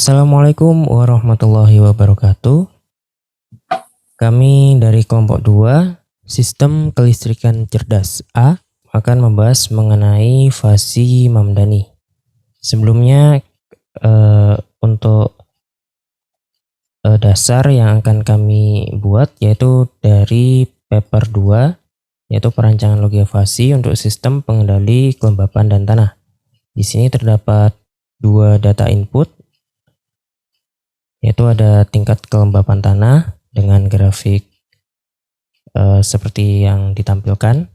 Assalamualaikum warahmatullahi wabarakatuh. Kami dari kelompok 2, Sistem Kelistrikan Cerdas A, akan membahas mengenai fasi Mamdani. Sebelumnya untuk dasar yang akan kami buat yaitu dari paper 2, yaitu perancangan logika fasi untuk sistem pengendali kelembapan dan tanah. Di sini terdapat dua data input, yaitu ada tingkat kelembapan tanah dengan grafik seperti yang ditampilkan,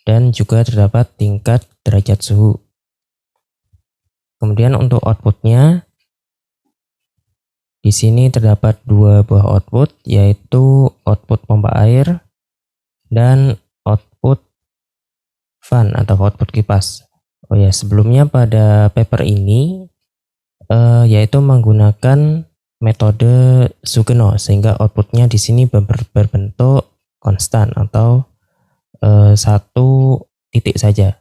dan juga terdapat tingkat derajat suhu. Kemudian untuk outputnya, di sini terdapat dua buah output, yaitu output pompa air dan output fan atau output kipas. Oh ya, sebelumnya pada paper ini yaitu menggunakan metode Sugeno, sehingga outputnya di sini berbentuk konstan atau satu titik saja.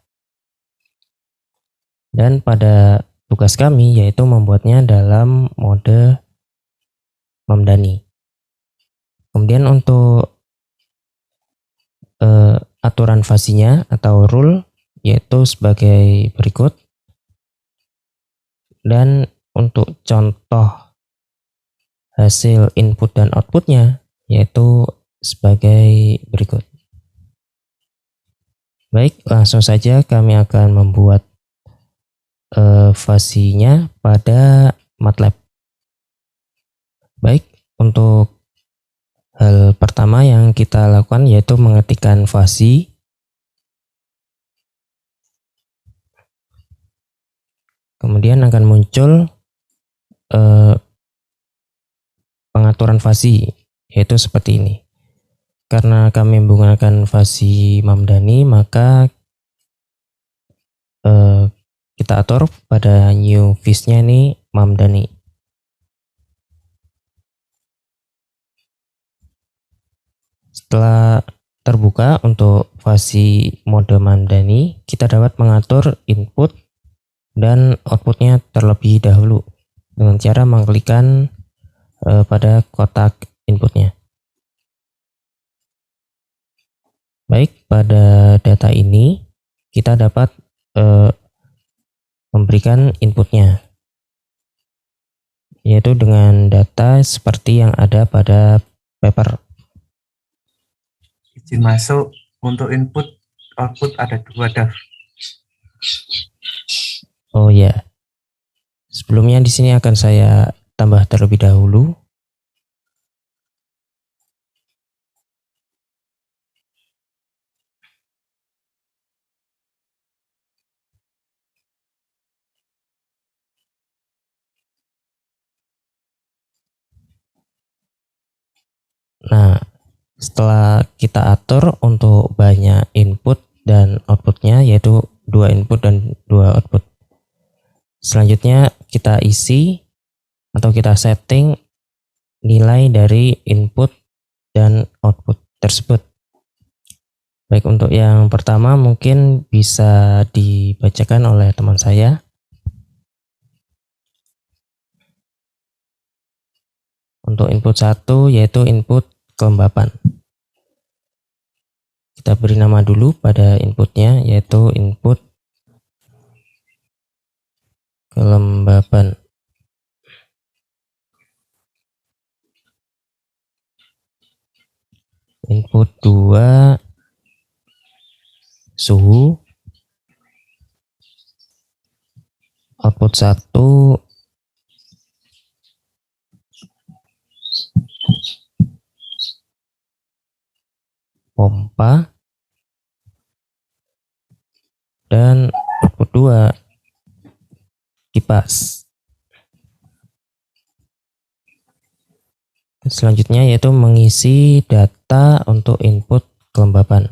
Dan pada tugas kami yaitu membuatnya dalam mode Mamdani. Kemudian untuk aturan fasinya atau rule yaitu sebagai berikut. Dan untuk contoh hasil input dan outputnya yaitu sebagai berikut. Baik, langsung saja kami akan membuat fasinya pada MATLAB. Baik, untuk hal pertama yang kita lakukan yaitu mengetikkan fasi. Kemudian akan muncul pengaturan fasi, yaitu seperti ini. Karena kami menggunakan fasi Mamdani, maka kita atur pada new vis-nya ini Mamdani. Setelah terbuka untuk fasi mode Mamdani, kita dapat mengatur input dan outputnya terlebih dahulu dengan cara mengklikkan pada kotak inputnya. Baik, pada data ini kita dapat memberikan inputnya, yaitu dengan data seperti yang ada pada paper. Izin masuk, untuk input output ada dua DAF. Oh ya, sebelumnya di sini akan saya tambah terlebih dahulu. Nah, setelah kita atur untuk banyak input dan outputnya, yaitu dua input dan dua output. Selanjutnya kita isi atau kita setting nilai dari input dan output tersebut. Baik, untuk yang pertama mungkin bisa dibacakan oleh teman saya. Untuk input 1 yaitu input kelembapan. Kita beri nama dulu pada inputnya yaitu input kelembapan. Input 2 suhu. Output 1 pompa. Dan output 2 kipas. Selanjutnya yaitu mengisi data untuk input kelembapan.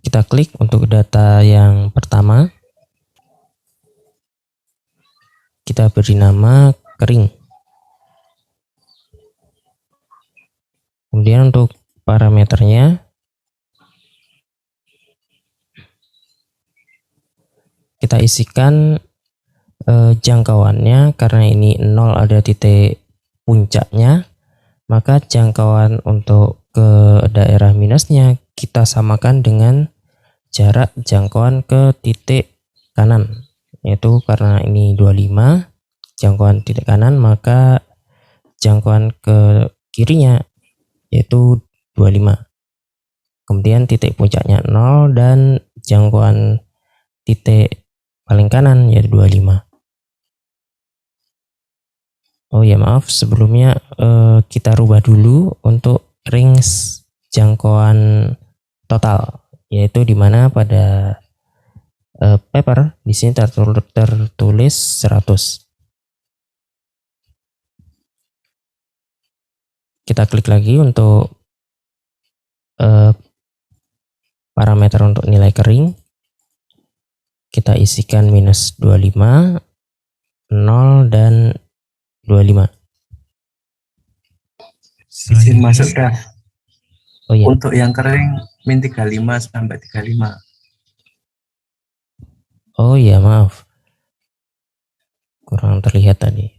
Kita klik untuk data yang pertama. Kita beri nama kering. Kemudian untuk parameternya kita isikan jangkauannya. Karena ini 0 ada titik puncaknya, maka jangkauan untuk ke daerah minusnya kita samakan dengan jarak jangkauan ke titik kanan, yaitu karena ini 25 jangkauan titik kanan, maka jangkauan ke kirinya yaitu 25. Kemudian titik puncaknya 0 dan jangkauan titik paling kanan yaitu 25. Oh ya, maaf sebelumnya kita rubah dulu untuk range jangkauan total, yaitu dimana pada paper di sini tertulis 100. Kita klik lagi untuk parameter untuk nilai kering. Kita isikan minus 25, 0 dan 25. Izin masuk dah. Oh iya. Untuk yang kering min 35 sampai 35. Oh iya, maaf. Kurang terlihat tadi.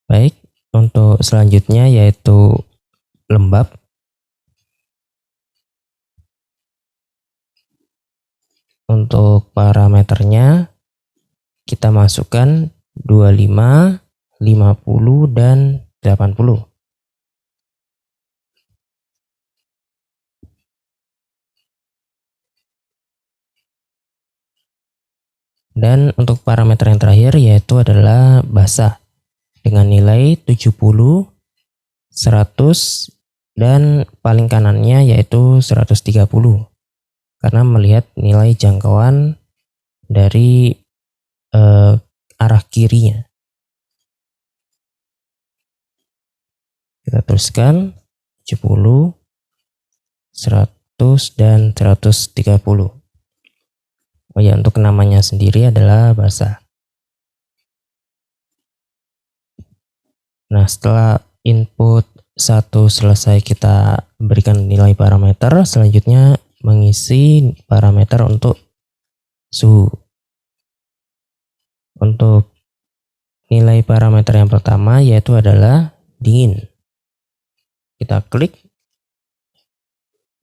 Baik, untuk selanjutnya yaitu lembab. Untuk parameternya kita masukkan 25, 50 dan 80. Dan untuk parameter yang terakhir yaitu adalah basah dengan nilai 70, 100 dan paling kanannya yaitu 130. Karena melihat nilai jangkauan dari arah kirinya. Kita tuliskan 70, 100 dan 130. Oh ya, untuk namanya sendiri adalah basah. Nah, setelah input 1 selesai kita berikan nilai parameter, selanjutnya mengisi parameter untuk suhu. Untuk nilai parameter yang pertama yaitu adalah dingin. Kita klik,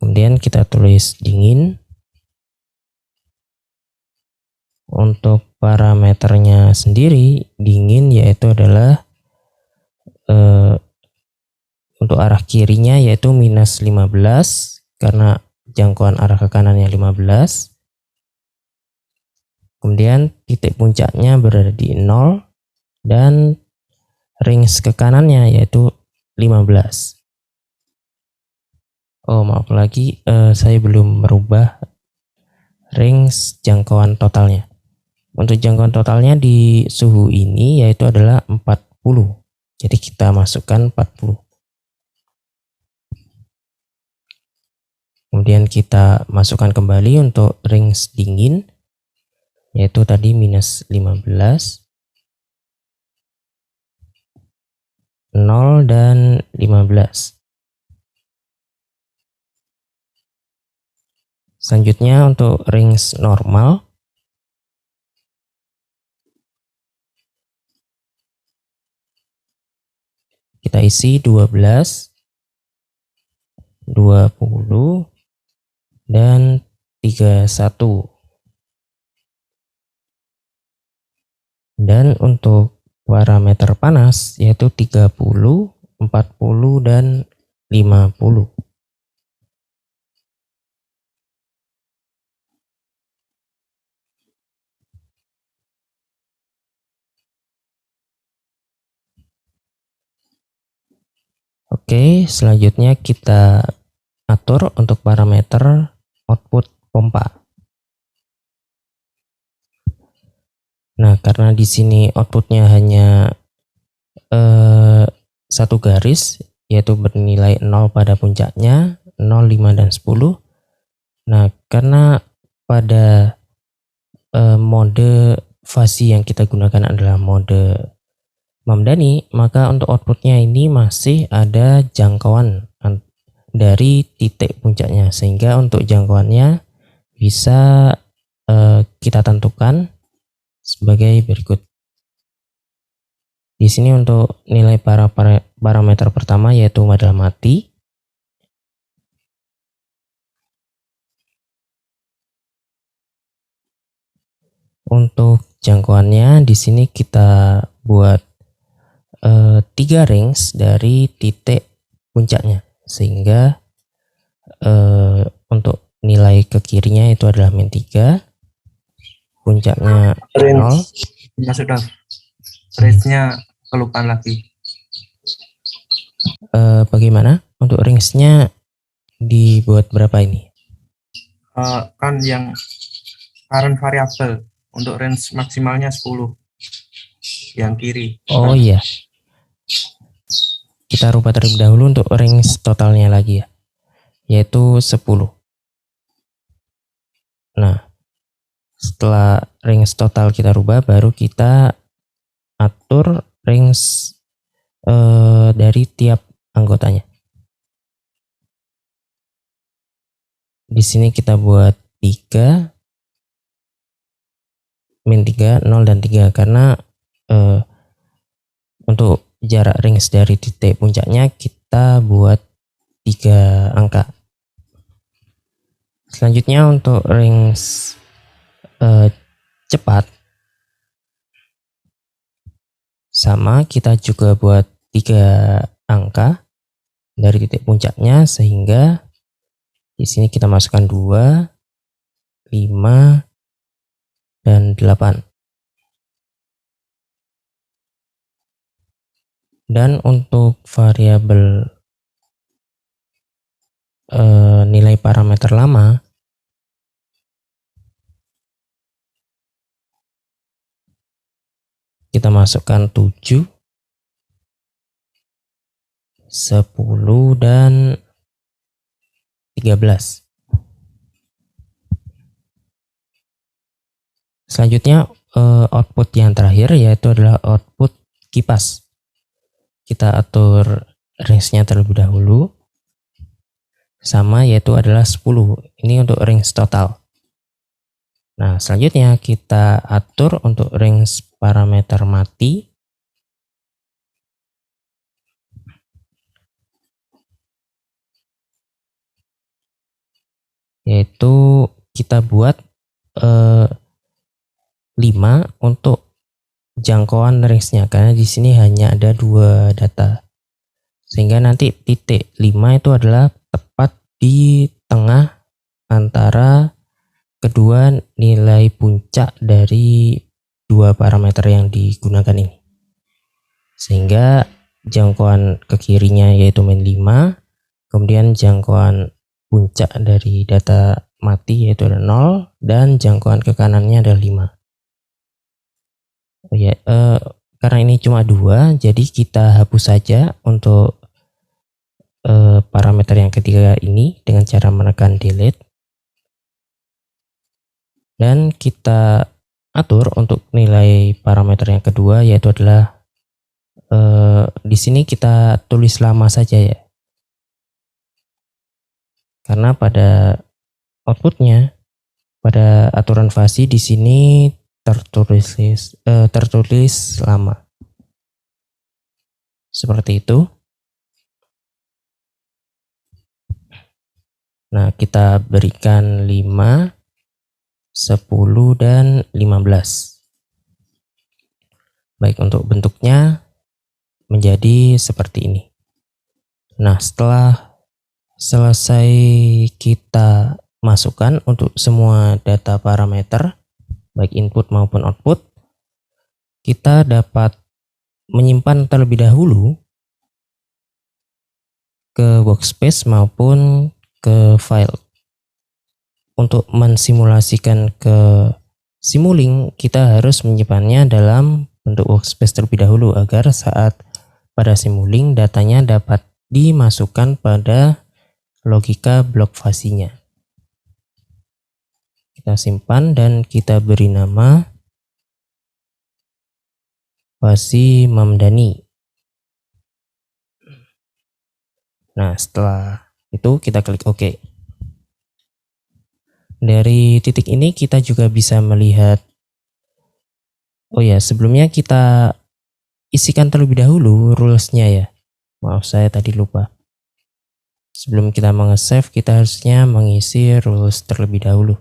kemudian kita tulis dingin. Untuk parameternya sendiri dingin yaitu adalah untuk arah kirinya yaitu minus 15 karena jangkauan arah ke kanannya 15. Kemudian titik puncaknya berada di 0 dan range ke kanannya yaitu 15. Oh, maaf lagi, saya belum merubah range jangkauan totalnya. Untuk jangkauan totalnya di suhu ini yaitu adalah 40. Jadi kita masukkan 40. Kemudian kita masukkan kembali untuk range dingin yaitu tadi minus 15, 0 dan 15. Selanjutnya untuk range normal kita isi 12, 20 dan 31. Dan untuk parameter panas yaitu 30, 40 dan 50. Oke, selanjutnya kita atur untuk parameter output pompa. Nah, karena di sini outputnya hanya satu garis yaitu bernilai 0 pada puncaknya, 0, 5 dan 10. Nah, karena pada mode fasi yang kita gunakan adalah mode memdani, maka untuk outputnya ini masih ada jangkauan dari titik puncaknya, sehingga untuk jangkauannya bisa kita tentukan sebagai berikut. Di sini untuk nilai parameter pertama yaitu adalah mati. Untuk jangkauannya di sini kita buat 3 range dari titik puncaknya, sehingga untuk nilai ke kirinya itu adalah min 3, puncaknya 0. Ya sudah, range-nya kelupaan lagi. Bagaimana untuk range-nya dibuat berapa ini? Kan yang current variable untuk range maksimalnya 10 yang kiri. Oh iya, kita rubah terlebih dahulu untuk range totalnya lagi ya, yaitu 10. Nah, setelah range total kita rubah, baru kita atur range dari tiap anggotanya. Di sini kita buat 3, min 3, 0, dan 3, karena untuk jarak range dari titik puncaknya kita buat 3 angka. Selanjutnya untuk range cepat, sama, kita juga buat 3 angka dari titik puncaknya, sehingga di sini kita masukkan 2, 5, dan 8. Dan untuk variabel nilai parameter lama, kita masukkan 7, 10, dan 13. Selanjutnya output yang terakhir yaitu adalah output kipas. Kita atur range-nya terlebih dahulu, sama, yaitu adalah 10. Ini untuk range total. Nah, selanjutnya kita atur untuk range parameter mati, yaitu kita buat 5 untuk jangkauan range-nya, karena di sini hanya ada 2 data, sehingga nanti titik 5 itu adalah tepat di tengah antara kedua nilai puncak dari 2 parameter yang digunakan ini, sehingga jangkauan ke kirinya yaitu min 5, kemudian jangkauan puncak dari data mati yaitu ada 0, dan jangkauan ke kanannya adalah 5. Oh ya, karena ini cuma 2, jadi kita hapus saja untuk parameter yang ketiga ini dengan cara menekan delete, dan kita atur untuk nilai parameter yang kedua yaitu adalah di sini kita tulis lama saja ya, karena pada outputnya pada aturan fasi di sini tertulis lama seperti itu. Nah, kita berikan 5, 10, dan 15. Baik, untuk bentuknya menjadi seperti ini. Nah, setelah selesai kita masukkan untuk semua data parameter, baik input maupun output, kita dapat menyimpan terlebih dahulu ke workspace maupun ke file. Untuk mensimulasikan ke Simulink, kita harus menyimpannya dalam bentuk workspace terlebih dahulu agar saat pada Simulink datanya dapat dimasukkan pada logika blok fasinya. Kita simpan dan kita beri nama Fasi Mamdani. Nah, setelah itu kita klik OK. Dari titik ini kita juga bisa melihat, oh ya, sebelumnya kita isikan terlebih dahulu rules-nya ya. Maaf, saya tadi lupa. Sebelum kita menge-save, kita harusnya mengisi rules terlebih dahulu.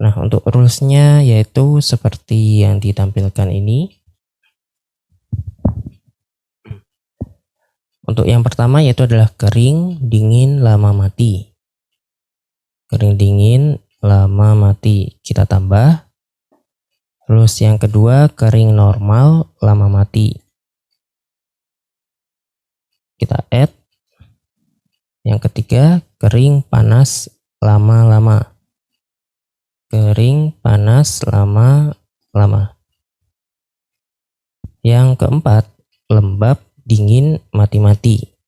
Nah, untuk rules-nya yaitu seperti yang ditampilkan ini. Untuk yang pertama yaitu adalah kering, dingin, lama mati. Kering, dingin, lama mati. Kita tambah. Rules yang kedua kering, normal, lama mati. Kita add. Yang ketiga kering, panas, lama-lama. Kering, panas, lama-lama. Yang keempat lembab, dingin, mati-mati.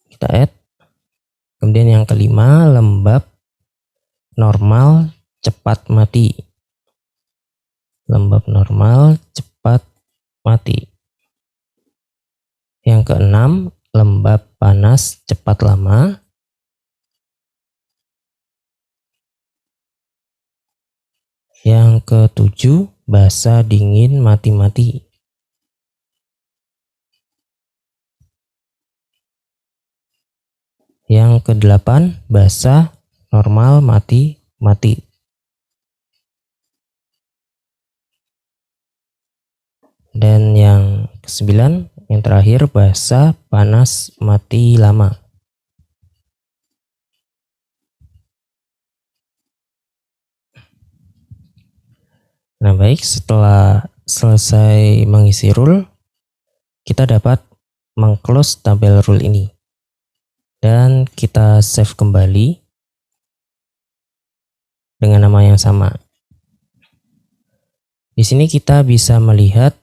Kita add. Kemudian yang kelima lembab, normal, cepat mati. Lembab, normal, cepat mati. Yang keenam lembab, panas, cepat lama. Yang ketujuh basah, dingin, mati-mati. Yang kedelapan basah, normal, mati-mati. Dan yang kesembilan, yang terakhir basah, panas, mati lama. Nah baik, setelah selesai mengisi rule, kita dapat mengclose tabel rule ini. Dan kita save kembali dengan nama yang sama. Di sini kita bisa melihat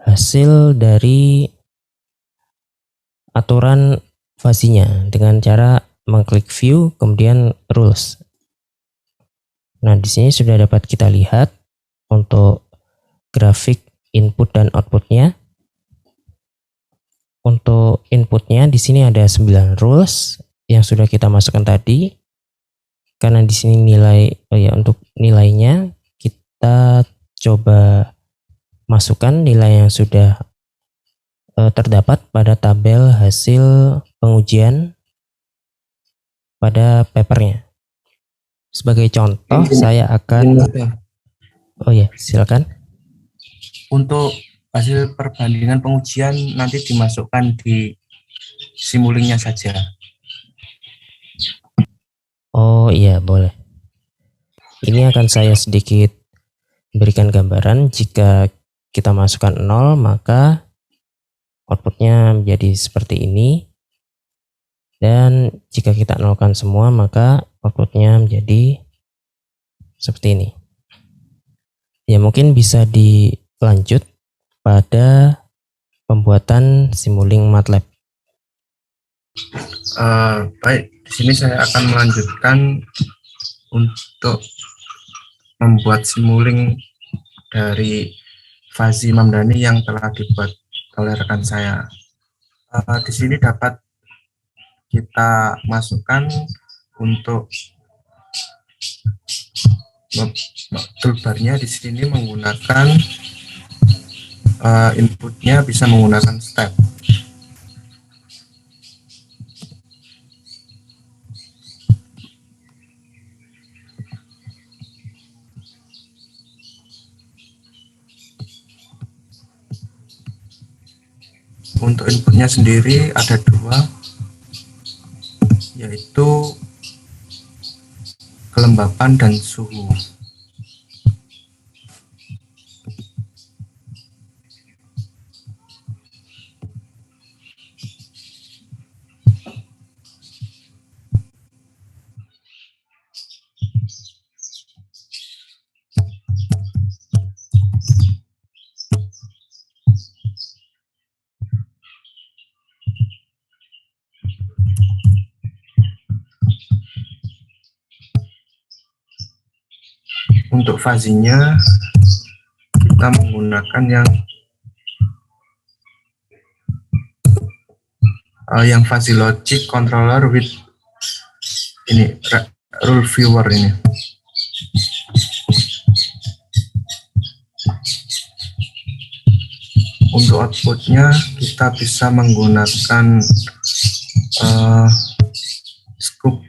hasil dari aturan fasinya dengan cara mengklik view kemudian rules. Nah, di sini sudah dapat kita lihat untuk grafik input dan outputnya. Untuk inputnya di sini ada 9 rules yang sudah kita masukkan tadi. Karena di sini nilai, untuk nilainya kita coba masukkan nilai yang sudah terdapat pada tabel hasil pengujian pada papernya. Sebagai contoh, saya akan, silakan. Untuk hasil perbandingan pengujian nanti dimasukkan di simulingnya saja. Oh iya, boleh. Ini akan saya sedikit berikan gambaran. Jika kita masukkan 0, maka outputnya menjadi seperti ini. Dan jika kita nolkan semua, maka outputnya menjadi seperti ini. Ya, mungkin bisa dilanjut pada pembuatan simuling MATLAB. Baik, di sini saya akan melanjutkan untuk membuat simuling dari Fasi Mamdani yang telah dibuat oleh rekan saya. Di sini dapat kita masukkan untuk toolbarnya di sini menggunakan inputnya bisa menggunakan step. Untuk inputnya sendiri ada 2, yaitu kelembapan dan suhu. untuk fuzzy-nya kita menggunakan yang fuzzy logic controller with ini rule viewer ini. Untuk outputnya kita bisa menggunakan scoop.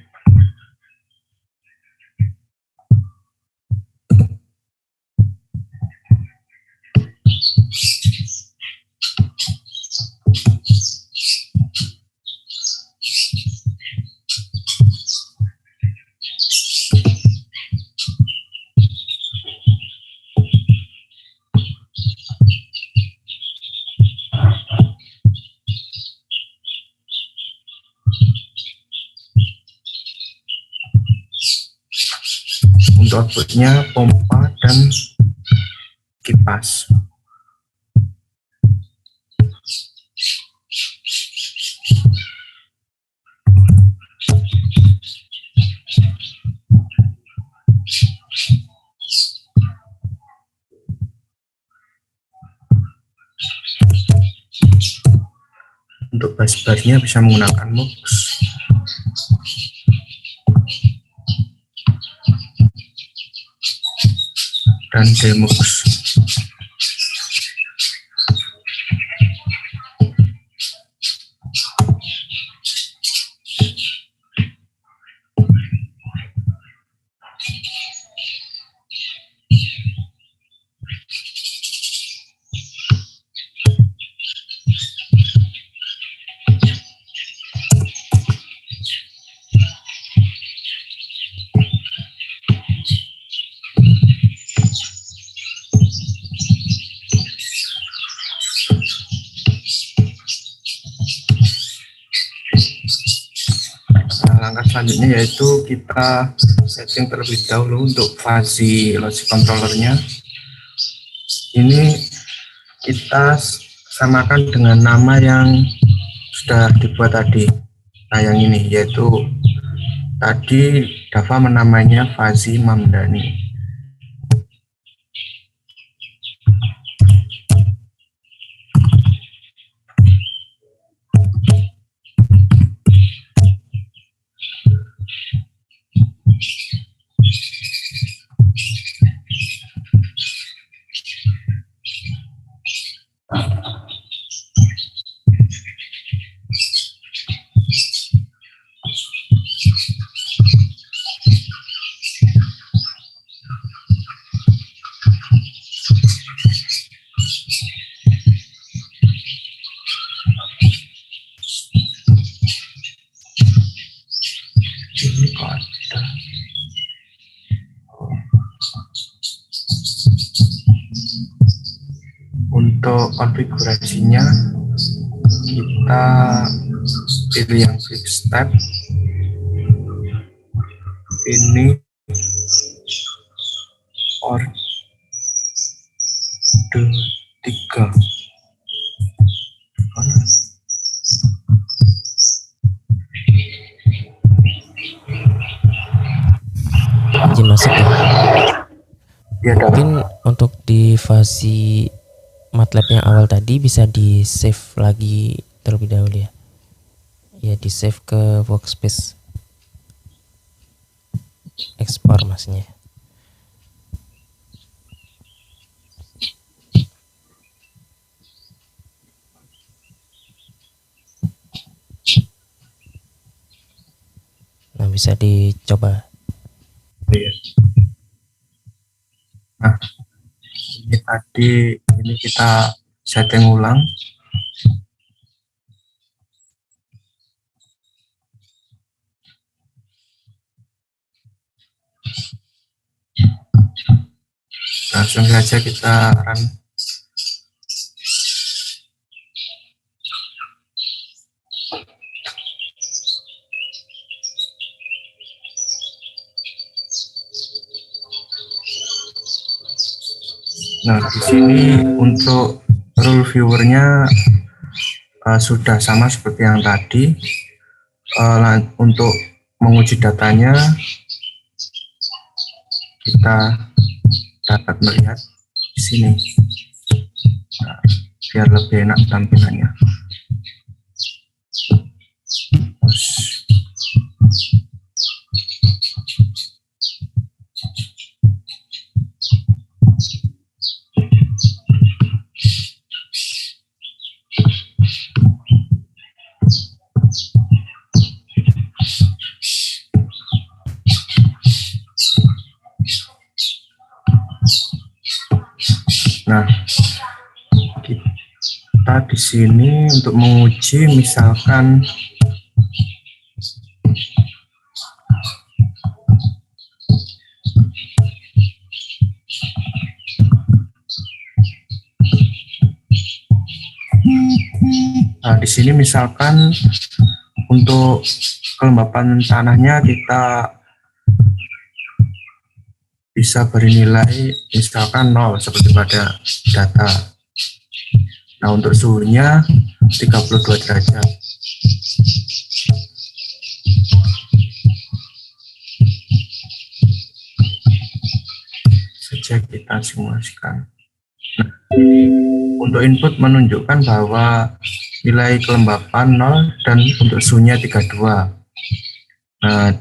Untuk outputnya pompa dan kipas. Untuk busbar-nya bisa menggunakan MUX. Dan demux. Langkah selanjutnya yaitu kita setting terlebih dahulu untuk fuzzy logic controllernya. Ini kita samakan dengan nama yang sudah dibuat tadi. Nah, yang ini yaitu tadi Dava menamainya fuzzy Mamdani. Ini kok ada. Untuk konfigurasinya kita pilih yang quick step. Ini order 3. Izin masuk ya. Ya, Mungkin untuk di fuzzy MATLAB yang awal tadi bisa di save lagi terlebih dahulu ya. Ya, di save ke workspace. Ekspor maksudnya. Nah, bisa dicoba. Nah, ini tadi ini kita setting ulang. Langsung saja kita run. Nah, di sini untuk rule viewernya sudah sama seperti yang tadi. Untuk menguji datanya kita dapat melihat di sini. Nah, biar lebih enak tampilannya. Nah, kita di sini untuk menguji misalkan di sini misalkan untuk kelembapan tanahnya kita bisa beri nilai misalkan 0 seperti pada data. Nah, untuk suhunya 32 derajat. Saja kita simulasikan. Nah, untuk input menunjukkan bahwa nilai kelembapan 0 dan untuk suhunya 32. Nah,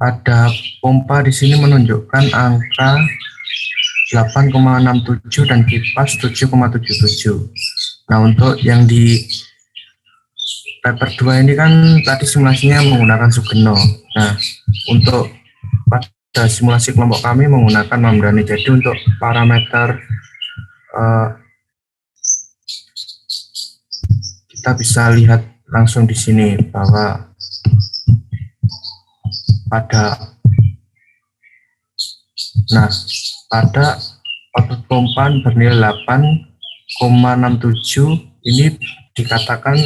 pada pompa di sini menunjukkan angka 8,67 dan kipas 7,77. Nah, untuk yang di paper 2 ini kan tadi simulasinya menggunakan Sugeno. Nah, untuk pada simulasi kelompok kami menggunakan Mamdani. Jadi untuk parameter kita bisa lihat langsung di sini bahwa pada output pompa bernilai 8,67 ini dikatakan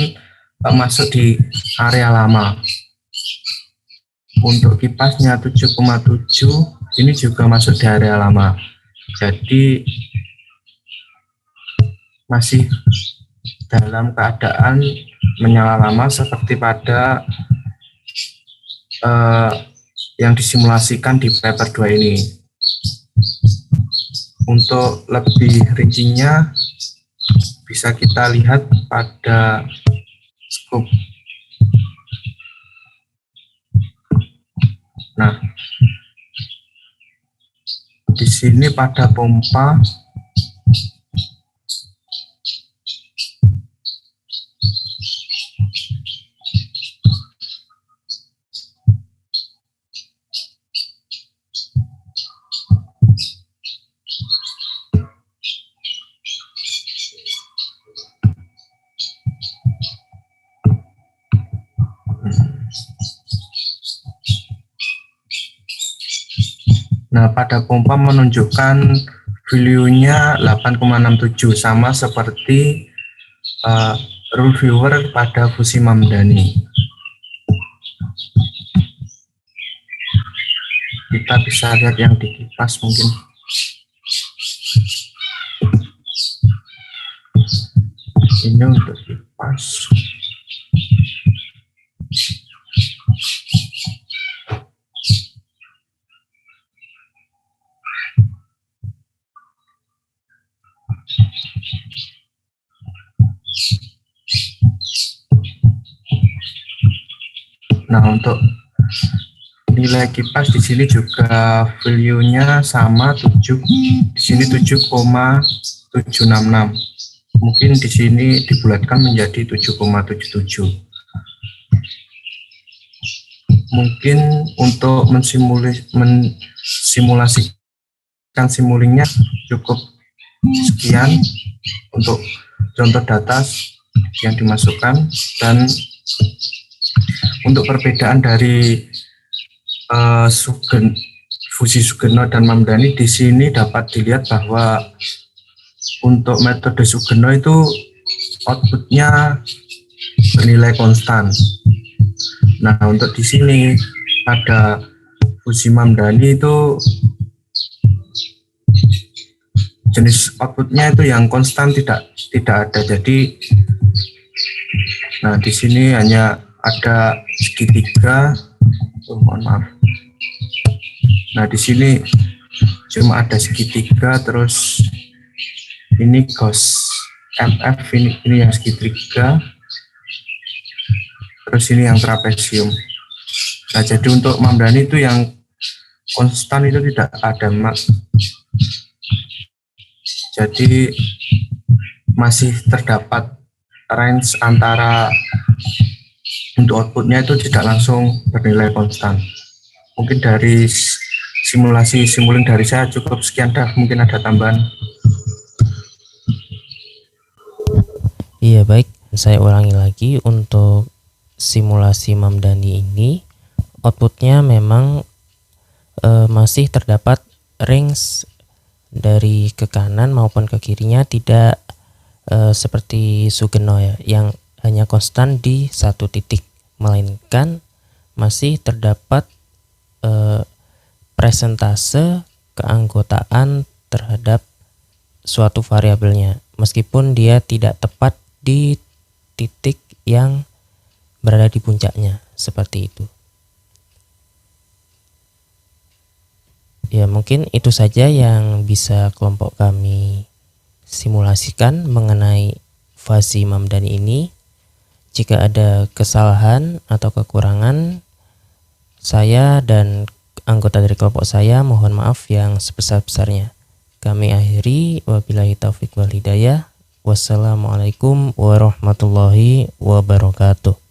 masuk di area lama. Untuk kipasnya 7,7 ini juga masuk di area lama. Jadi masih dalam keadaan menyala lama seperti pada yang disimulasikan di paper 2 ini. Untuk lebih rincinya bisa kita lihat pada scope. Nah, di sini pada pompa menunjukkan value-nya 8,67 sama seperti rule viewer pada Fusi Mamdani. Kita bisa lihat yang di kipas mungkin. Ini untuk kipas. Nah, untuk nilai kipas di sini juga value-nya sama 7. Di sini 7,766. Mungkin di sini dibulatkan menjadi 7,77. Mungkin untuk mensimulasikan simulingnya cukup sekian untuk contoh data yang dimasukkan. Dan untuk perbedaan dari Fusi Sugeno dan Mamdani di sini dapat dilihat bahwa untuk metode Sugeno itu outputnya bernilai konstan. Nah, untuk di sini pada Fusi Mamdani itu jenis outputnya itu yang konstan tidak ada. Jadi, nah di sini hanya ada segitiga. Mohon maaf. Nah, di sini cuma ada segitiga, terus ini cos MF, ini yang segitiga, terus ini yang trapesium. Nah, jadi untuk Mamdani itu yang konstan itu tidak ada, Mak. Jadi masih terdapat range antara untuk outputnya itu tidak langsung bernilai konstan. Mungkin dari simulasi simuling dari saya cukup sekian dah, mungkin ada tambahan. Iya, baik, saya ulangi lagi untuk simulasi Mamdani ini outputnya memang masih terdapat range dari ke kanan maupun ke kirinya tidak seperti Sugeno ya, yang hanya konstan di satu titik, melainkan masih terdapat presentase keanggotaan terhadap suatu variabelnya, meskipun dia tidak tepat di titik yang berada di puncaknya, seperti itu. Ya, mungkin itu saja yang bisa kelompok kami simulasikan mengenai fasi Mamdani ini. Jika ada kesalahan atau kekurangan, saya dan anggota dari kelompok saya mohon maaf yang sebesar-besarnya. Kami akhiri, wabillahi taufik wal hidayah. Wassalamualaikum warahmatullahi wabarakatuh.